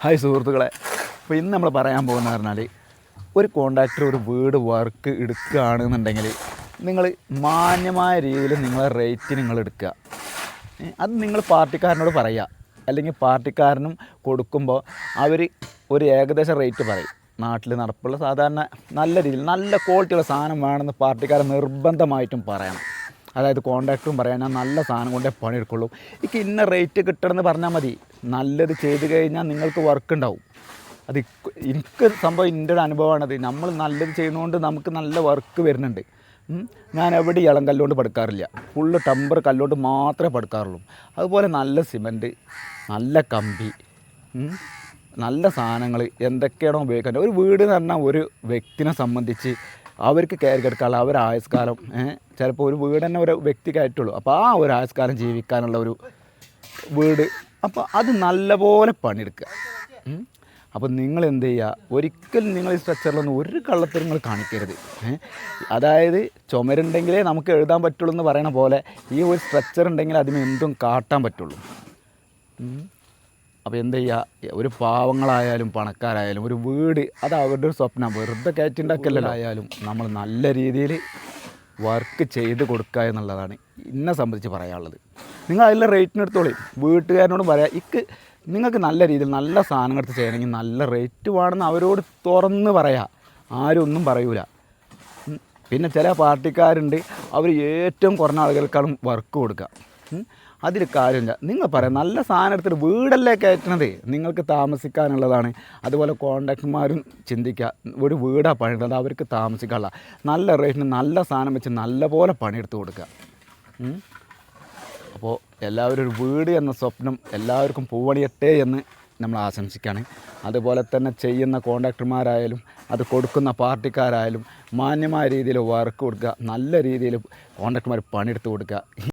Hi സുഹൃത്തുക്കളെ, അപ്പോൾ ഇന്ന് നമ്മൾ പറയാൻ പോകുന്നത് പറഞ്ഞാൽ ഒരു കോൺട്രാക്ടർ ഒരു വീട് വർക്ക് എടുക്കുകയാണെന്നുണ്ടെങ്കിൽ നിങ്ങൾ മാന്യമായ രീതിയിൽ നിങ്ങളെ റേറ്റ് നിങ്ങൾ എടുക്കുക. അത് നിങ്ങൾ പാർട്ടിക്കാരനോട് പറയുക, അല്ലെങ്കിൽ പാർട്ടിക്കാരനും കൊടുക്കുമ്പോൾ അവർ ഒരു ഏകദേശം റേറ്റ് പറയും. നാട്ടിൽ നടപ്പുള്ള സാധാരണ നല്ല രീതിയിൽ നല്ല ക്വാളിറ്റിയുള്ള സാധനം വേണമെന്ന് പാർട്ടിക്കാരൻ നിർബന്ധമായിട്ടും പറയണം. അതായത് കോൺട്രാക്ടറും പറയാൻ ഞാൻ നല്ല സാധനം കൊണ്ടേ പണിയെടുക്കുള്ളൂ, എനിക്ക് ഇന്ന റേറ്റ് കിട്ടണമെന്ന് പറഞ്ഞാൽ മതി. നല്ലത് ചെയ്ത് കഴിഞ്ഞാൽ നിങ്ങൾക്ക് വർക്ക് ഉണ്ടാവും. അത് എനിക്ക് സംഭവം എൻ്റെ ഒരു അനുഭവമാണത്. നമ്മൾ നല്ലത് ചെയ്യുന്നതുകൊണ്ട് നമുക്ക് നല്ല വർക്ക് വരുന്നുണ്ട്. ഞാൻ എവിടെ ഇളം കല്ലുകൊണ്ട് പടുക്കാറില്ല, ഫുള്ള് ടമ്പർ കല്ലുകൊണ്ട് മാത്രമേ പടുക്കാറുള്ളൂ. അതുപോലെ നല്ല സിമൻറ്റ്, നല്ല കമ്പി, നല്ല സാധനങ്ങൾ എന്തൊക്കെയാണോ ഉപയോഗിക്കാൻ. ഒരു വീട് എന്ന് പറഞ്ഞാൽ ഒരു വ്യക്തിനെ സംബന്ധിച്ച് അവർക്ക് കയറി കിടക്കാനുള്ള ഒരു ആയുസ്കാലം ചിലപ്പോൾ ഒരു വീട് തന്നെ ഒരു വ്യക്തിക്കായിട്ടുള്ളൂ. അപ്പോൾ ആ ഒരു ആയുസ്കാലം ജീവിക്കാനുള്ള ഒരു വീട്, അപ്പോൾ അത് നല്ലപോലെ പണിയെടുക്കുക. അപ്പോൾ നിങ്ങൾ എന്ത് ചെയ്യുക, ഒരിക്കലും നിങ്ങൾ ഈ സ്ട്രക്ചറിലൊന്നും ഒരു കള്ളത്തരം നിങ്ങൾ കാണിക്കരുത്. അതായത് ചുമരുണ്ടെങ്കിലേ നമുക്ക് എഴുതാൻ പറ്റുള്ളൂ എന്ന് പറയണ പോലെ ഈ ഒരു സ്ട്രക്ചർ ഉണ്ടെങ്കിൽ അതിന് എന്തും കാട്ടാൻ പറ്റുള്ളൂ. അപ്പോൾ എന്ത് ചെയ്യുക, ഒരു പാവങ്ങളായാലും പണക്കാരായാലും ഒരു വീട് അത് അവരുടെ ഒരു സ്വപ്നം. വെറുതെ കയറ്റുണ്ടാക്കലായാലും നമ്മൾ നല്ല രീതിയിൽ വർക്ക് ചെയ്ത് കൊടുക്കുക എന്നുള്ളതാണ് എന്നെ സംബന്ധിച്ച് പറയാനുള്ളത്. നിങ്ങൾ അതിലെ റേറ്റിനെടുത്തോളി. വീട്ടുകാരനോട് പറയാം, നിങ്ങൾക്ക് നല്ല രീതിയിൽ നല്ല സാധനം എടുത്ത് ചെയ്യണമെങ്കിൽ നല്ല റേറ്റ് വേണമെന്ന് അവരോട് തുറന്ന് പറയാം. ആരും ഒന്നും പറയൂല. പിന്നെ ചില പാർട്ടിക്കാരുണ്ട്, അവർ ഏറ്റവും കുറഞ്ഞ ആളുകൾക്കാണ് വർക്ക് കൊടുക്കുക. അതിൽ കാര്യമില്ല. നിങ്ങൾ പറയാം, നല്ല സാധനം എടുത്തിട്ട് വീടല്ലേ കയറ്റണത്, നിങ്ങൾക്ക് താമസിക്കാനുള്ളതാണ്. അതുപോലെ കോൺട്രാക്ടർമാരും ചിന്തിക്കുക, ഒരു വീടാണ് പണിയെടുത്തത്, അവർക്ക് താമസിക്കാനുള്ള നല്ല റേറ്റിന് നല്ല സാധനം വെച്ച് നല്ല പോലെ പണിയെടുത്ത് കൊടുക്കുക. അപ്പോൾ എല്ലാവരും ഒരു വീട് എന്ന സ്വപ്നം എല്ലാവർക്കും പൂവണിയട്ടെ എന്ന് നമ്മൾ ആശംസിക്കുകയാണ്. അതുപോലെ തന്നെ ചെയ്യുന്ന കോൺട്രാക്ടർമാരായാലും അത് കൊടുക്കുന്ന പാർട്ടിക്കാരായാലും മാന്യമായ രീതിയിൽ വർക്ക് കൊടുക്കുക, നല്ല രീതിയിൽ കോൺട്രാക്ടർമാർ പണിയെടുത്ത് കൊടുക്കുക.